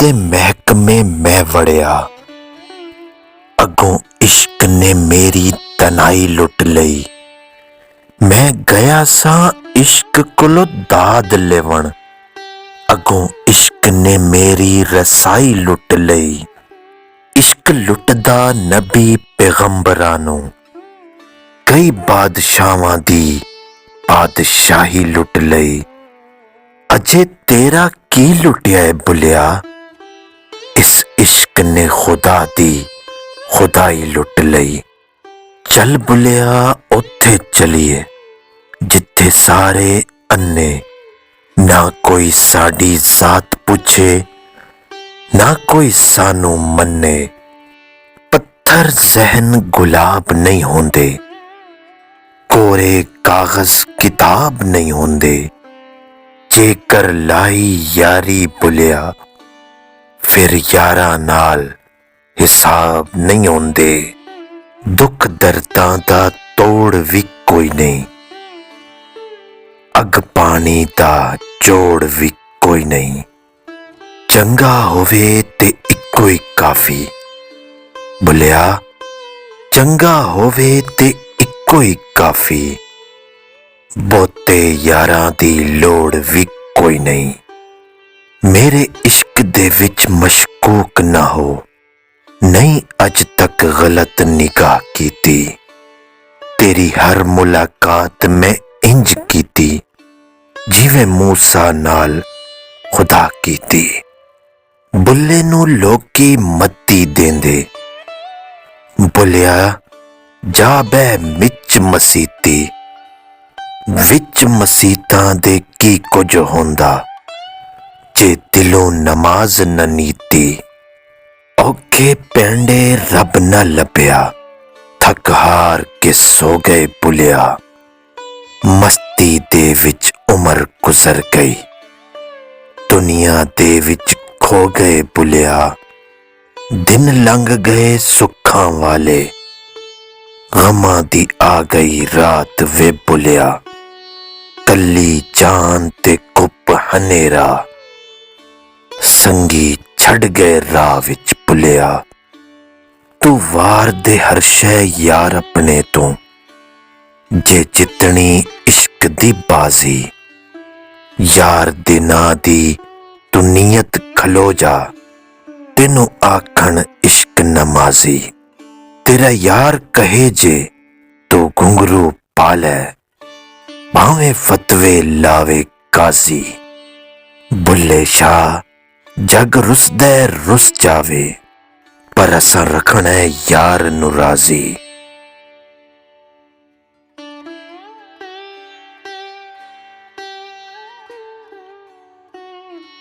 दे महकमे मैं वड़िया, अगों इश्क ने मेरी तनाई लुट लई। मैं गया सा इश्क कोलों दाद लेवण, अगों इश्क ने मेरी रसाई लुट लई। इश्क लुटदा नबी पैगंबरां नूं, कई बादशाहां दी बादशाही लुट लई। अजे तेरा की लुटिया है बुलिया, इस इश्क ने खुदा दी खुदाई लुट लई। चल बुलिया उत्थे चलिए जिथे सारे अन्ने, ना कोई साडी जात पूछे ना कोई सानू मन्ने। पत्थर जहन गुलाब नहीं होंदे, कोरे कागज किताब नहीं होंदे। जेकर लाई यारी बुलिया, फिर यारा नाल हिसाब नहीं होंदे। दुख दर्दां दा तोड़ भी कोई नहीं, अग पानी दा जोड़ भी कोई नहीं। चंगा होवे ते इक्को ही काफी बुलिया, चंगा होवे ते इक्को ही काफी। बहुते यारां दी लोड़ भी कोई नहीं। मेरे इश्क दे विच मशकूक ना हो, नहीं अज तक गलत निगाह कीती। तेरी हर मुलाकात मैं इंज कीती, जिवें मूसा नाल खुदा कीती। बुल्ले नू लोकी मत्ती देंदे, बुलिया जा बह मिच मसीती। विच मसीतां दे की कुछ होंदा, जे दिलों नमाज न नीती। औखे पैंडे रब न लभ्या, थक हार के सो गए बुलिया। मस्ती दे विच उमर गुजर गई, दुनिया दे विच खो गए बुलिया। दिन लंघ गए सुखां वाले, गमां दी आ गई रात वे बुलिया। कली जान ते कुप हनेरा, संगी छड़ गए राह विच बुलिया। तू वार दे हर शै यार अपने तो, जे जितनी इश्क दी बाजी। यार दे नां दी तू नीयत खलो जा, तेनू आखण इश्क नमाजी। तेरा यार कहे जे तू घुंघरू पा लै, भावें फतवे लावे काजी। बुल्ले शाह जग रुसदे रुस जावे, पर असां रखना है यार नू राजी।